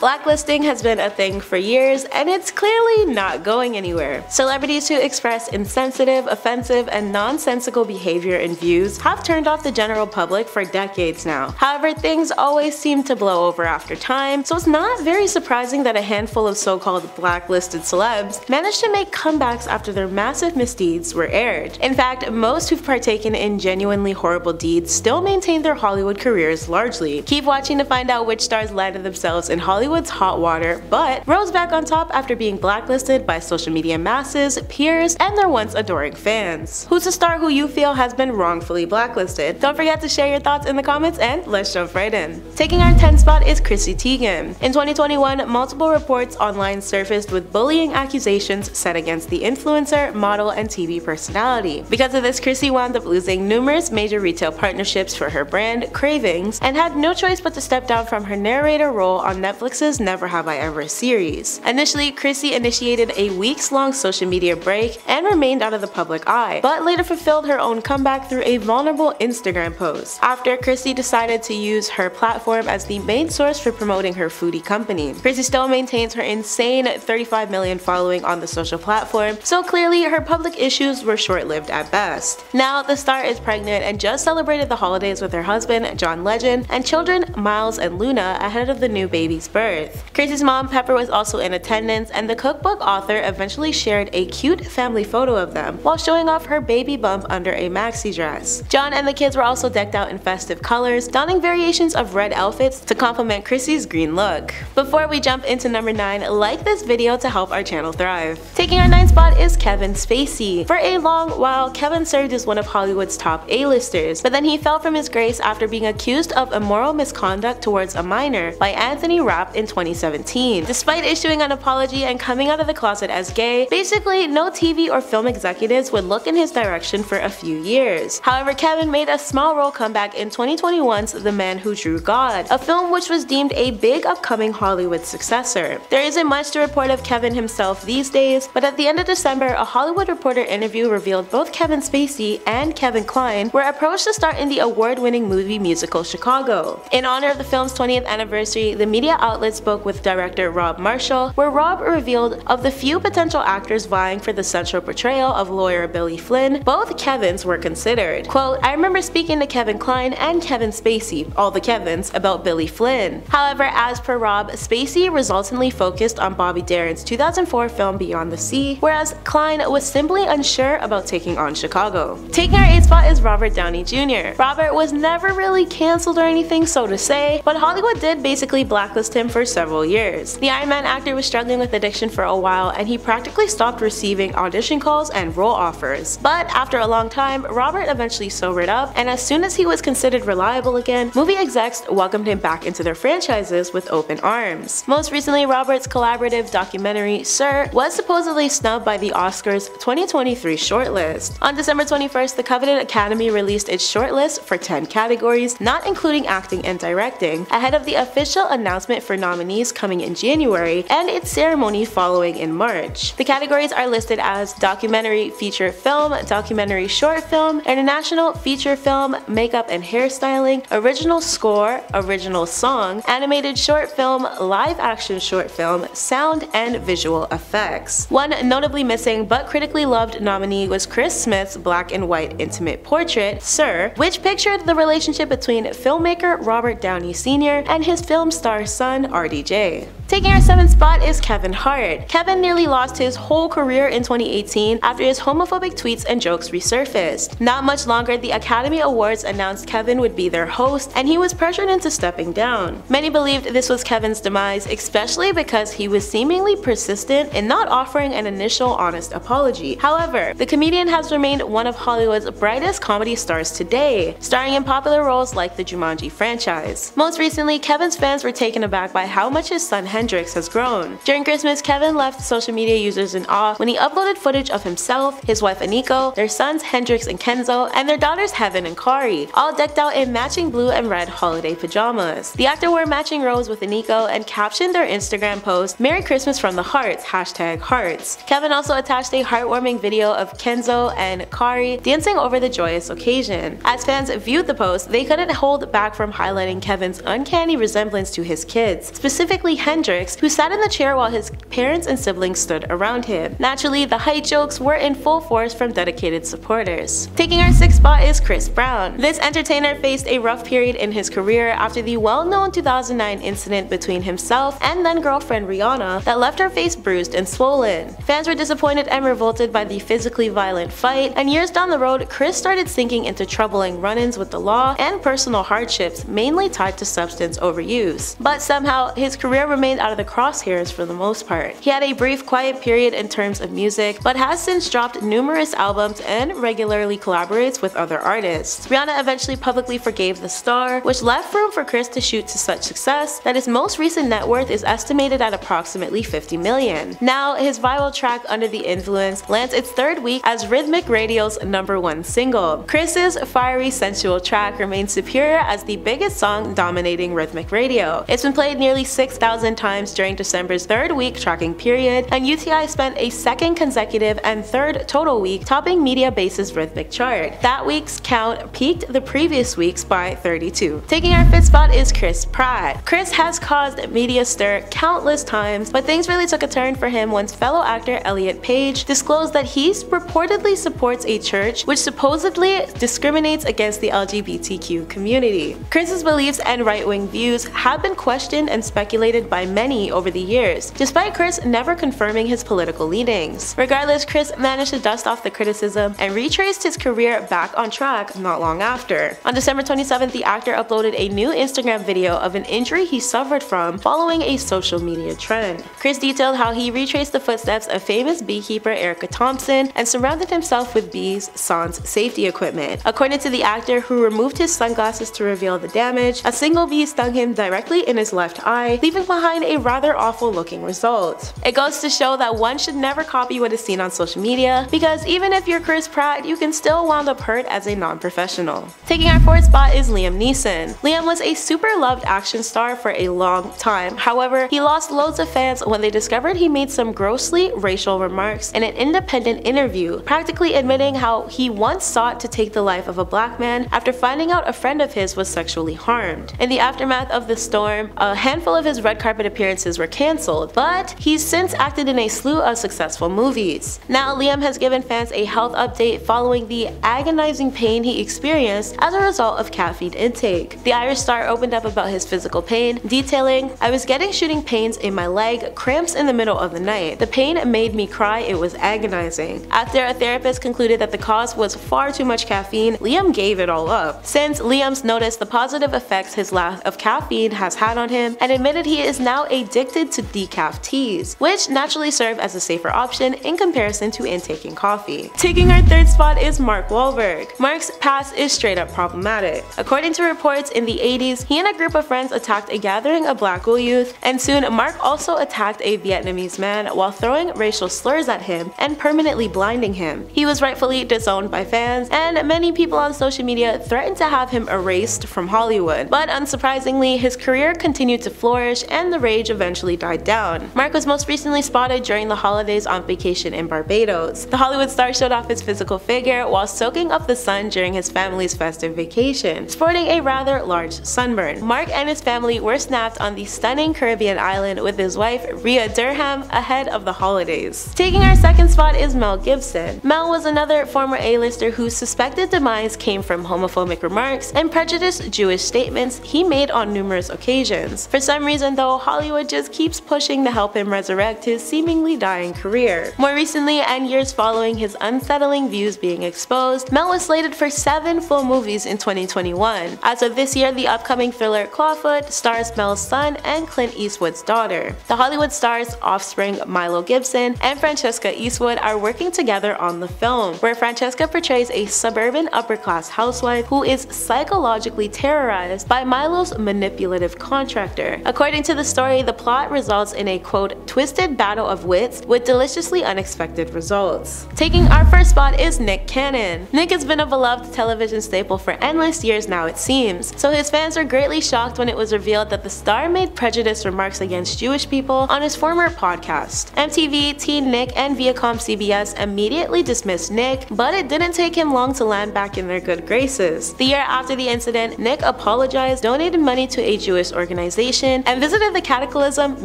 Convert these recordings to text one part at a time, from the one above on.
Blacklisting has been a thing for years, and it's clearly not going anywhere. Celebrities who express insensitive, offensive, and nonsensical behavior and views have turned off the general public for decades now. However, things always seem to blow over after time, so it's not very surprising that a handful of so-called blacklisted celebs managed to make comebacks after their massive misdeeds were aired. In fact, most who've partaken in genuinely horrible deeds still maintain their Hollywood careers largely. Keep watching to find out which stars landed themselves in Hollywood's hot water, but rose back on top after being blacklisted by social media masses, peers, and their once adoring fans. Who's a star who you feel has been wrongfully blacklisted? Don't forget to share your thoughts in the comments, and let's jump right in. Taking our 10th spot is Chrissy Teigen. In 2021, multiple reports online surfaced with bullying accusations set against the influencer, model, and TV personality. Because of this, Chrissy wound up losing numerous major retail partnerships for her brand, Cravings, and had no choice but to step down from her narrator role on Netflix's Never Have I Ever series. Initially, Chrissy initiated a weeks-long social media break and remained out of the public eye, but later fulfilled her own comeback through a vulnerable Instagram post. After Chrissy decided to use her platform as the main source for promoting her foodie company. Chrissy still maintains her insane 35 million following on the social platform, so clearly her public issues were short-lived at best. Now, the star is pregnant and just celebrated the holidays with her husband, John Legend, and children Miles and Luna ahead of the new baby's birth. Chrissy's mom, Pepper, was also in attendance, and the cookbook author eventually shared a cute family photo of them while showing off her baby bump under a maxi dress. John and the kids were also decked out in festive colors, donning variations of red outfits to complement Chrissy's green look. Before we jump into number 9, like this video to help our channel thrive. Taking our 9th spot is Kevin Spacey. For a long while, Kevin served as one of Hollywood's top A-listers, but then he fell from his grace after being accused of immoral misconduct towards a minor by Anthony Rapp in 2017. Despite issuing an apology and coming out of the closet as gay, basically no TV or film executives would look in his direction for a few years. However, Kevin made a small role comeback in 2021's The Man Who Drew God, a film which was deemed a big upcoming Hollywood successor. There isn't much to report of Kevin himself these days, but at the end of December, a Hollywood Reporter interview revealed both Kevin Spacey and Kevin Kline were approached to star in the award-winning movie musical Chicago. In honor of the film's 20th anniversary, the media outlet spoke with director Rob Marshall, where Rob revealed of the few potential actors vying for the central portrayal of lawyer Billy Flynn, both Kevins were considered. Quote, "I remember speaking to Kevin Kline and Kevin Spacey, all the Kevins, about Billy Flynn." However, as per Rob, Spacey resultantly focused on Bobby Darin's 2004 film Beyond the Sea, whereas Kline was simply unsure about taking on Chicago. Taking our 8th spot is Robert Downey Jr. Robert was never really cancelled or anything, so to say, but Hollywood did basically blacklist him for several years. The Iron Man actor was struggling with addiction for a while, and he practically stopped receiving audition calls and role offers. But after a long time, Robert eventually sobered up, and as soon as he was considered reliable again, movie execs welcomed him back into their franchises with open arms. Most recently, Robert's collaborative documentary, Sir, was supposedly snubbed by the Oscars 2023 shortlist. On December 21st, the coveted Academy released its shortlist for 10 categories, not including acting and directing, ahead of the official announcement for nominees coming in January and its ceremony following in March. The categories are listed as documentary feature film, documentary short film, international feature film, makeup and hairstyling, original score, original song, animated short film, live action short film, sound, and visual effects. One notably missing but critically loved nominee was Chris Smith's black and white intimate portrait, Sir, which pictured the relationship between filmmaker Robert Downey Sr. and his film star son RDJ. Taking our 7th spot is Kevin Hart. Kevin nearly lost his whole career in 2018 after his homophobic tweets and jokes resurfaced. Not much longer, the Academy Awards announced Kevin would be their host, and he was pressured into stepping down. Many believed this was Kevin's demise, especially because he was seemingly persistent in not offering an initial honest apology. However, the comedian has remained one of Hollywood's brightest comedy stars today, starring in popular roles like the Jumanji franchise. Most recently, Kevin's fans were taken aback by how much his son Hendrix has grown. During Christmas, Kevin left social media users in awe when he uploaded footage of himself, his wife Aniko, their sons Hendrix and Kenzo, and their daughters Heaven and Kari, all decked out in matching blue and red holiday pajamas. The actor wore matching robes with Aniko and captioned their Instagram post, "Merry Christmas from the Hearts, #Hearts." Kevin also attached a heartwarming video of Kenzo and Kari dancing over the joyous occasion. As fans viewed the post, they couldn't hold back from highlighting Kevin's uncanny resemblance to his kids, specifically Hendrix, who sat in the chair while his parents and siblings stood around him. Naturally, the height jokes were in full force from dedicated supporters. Taking our 6th spot is Chris Brown. This entertainer faced a rough period in his career after the well-known 2009 incident between himself and then-girlfriend Rihanna that left her face bruised and swollen. Fans were disappointed and revolted by the physically violent fight, and years down the road, Chris started sinking into troubling run-ins with the law and personal hardships, mainly tied to substance overuse. But somehow, his career remained out of the crosshairs for the most part. He had a brief quiet period in terms of music, but has since dropped numerous albums and regularly collaborates with other artists. Rihanna eventually publicly forgave the star, which left room for Chris to shoot to such success that his most recent net worth is estimated at approximately $50 million. Now, his viral track Under the Influence lands its 3rd week as Rhythmic Radio's #1 single. Chris's fiery, sensual track remains superior as the biggest song dominating Rhythmic Radio. It's been played nearly 6,000 times during December's 3rd week tracking period, and UTI spent a 2nd consecutive and 3rd total week topping Mediabase's Rhythmic chart. That week's count peaked the previous week's by 32. Taking our 5th spot is Chris Pratt. Chris has caused media stir countless times, but things really took a turn for him once fellow actor Elliot Page disclosed that he reportedly supports a church which supposedly discriminates against the LGBTQ community. Chris's beliefs and right-wing views have been questioned and speculated by many over the years, despite Chris never confirming his political leanings. Regardless, Chris managed to dust off the criticism and retraced his career back on track not long after. On December 27th, the actor uploaded a new Instagram video of an injury he suffered from following a social media trend. Chris detailed how he retraced the footsteps of famous beekeeper Erica Thompson and surrounded himself with bees sans safety equipment. According to the actor, who removed his sunglasses to reveal the damage, a single bee stung him directly in his left eye, leaving behind a rather awful looking result. It goes to show that one should never copy what is seen on social media, because even if you're Chris Pratt, you can still wound up hurt as a non-professional. Taking our 4th spot is Liam Neeson. Liam was a super loved action star for a long time. However, he lost loads of fans when they discovered he made some grossly racial remarks in an independent interview, practically admitting how he once sought to take the life of a black man after finding out a friend of his was sexually harmed. In the aftermath of the storm, a handful of his red carpet appearances were cancelled, but he's since acted in a slew of successful movies. Now, Liam has given fans a health update following the agonizing pain he experienced as a result of caffeine intake. The Irish star opened up about his physical pain, detailing, "I was getting shooting pains in my leg, cramps in the middle of the night. The pain made me cry, it was agonizing." After a therapist concluded that the cause was far too much caffeine, Liam gave it all up. Since Liam's noticed the positive effects his lack of caffeine has had on him and admitted he is now addicted to decaf teas, which naturally serve as a safer option in comparison to intaking coffee. Taking our 3rd spot is Mark Wahlberg. Mark's past is straight up problematic. According to reports, in the 80s, he and a group of friends attacked a gathering of black school youth, and soon Mark also attacked a Vietnamese man while throwing racial slurs at him and permanently blinding him. He was rightfully disowned by fans, and many people on social media threatened to have him erased from Hollywood. But unsurprisingly, his career continued to flourish and the rage eventually died down. Mark was most recently spotted during the holidays on vacation in Barbados. The Hollywood star showed off his physical figure while soaking up the sun during his family's festive vacation, sporting a rather large sunburn. Mark and his family were snapped on the stunning Caribbean island with his wife Rhea Durham ahead of the holidays. Taking our 2nd spot is Mel Gibson. Mel was another former A-lister whose suspected demise came from homophobic remarks and prejudiced Jewish statements he made on numerous occasions. For some reason though, Hollywood just keeps pushing to help him resurrect his seemingly dying career. More recently, and years following his unsettling views being exposed, Mel was slated for 7 full movies in 2021. As of this year, the upcoming thriller Clawfoot stars Mel's son and Clint Eastwood's daughter. The Hollywood star's offspring Milo Gibson and Francesca Eastwood are working together on the film, where Francesca portrays a suburban upper-class housewife who is psychologically terrorized by Milo's manipulative contractor. According to the story, the plot results in a quote, twisted battle of wits with deliciously unexpected results. Taking our 1st spot is Nick Cannon. Nick has been a beloved television staple for endless years now, it seems, so his fans were greatly shocked when it was revealed that the star made prejudiced remarks against Jewish people on his former podcast. MTV, Teen Nick, and Viacom CBS immediately dismissed Nick, but it didn't take him long to land back in their good graces. The year after the incident, Nick apologized, donated money to a Jewish organization, vacation and visited the Cataclysm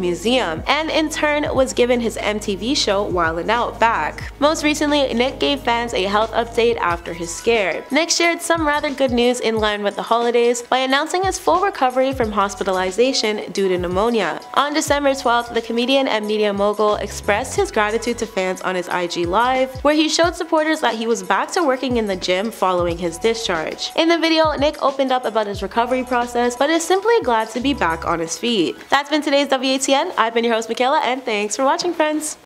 Museum, and in turn was given his MTV show Wildin' Out back. Most recently, Nick gave fans a health update after his scare. Nick shared some rather good news in line with the holidays by announcing his full recovery from hospitalization due to pneumonia. On December 12th, the comedian and media mogul expressed his gratitude to fans on his IG Live, where he showed supporters that he was back to working in the gym following his discharge. In the video, Nick opened up about his recovery process, but is simply glad to be back on his feet. That's been today's WATN. I've been your host, Michaela, and thanks for watching, friends.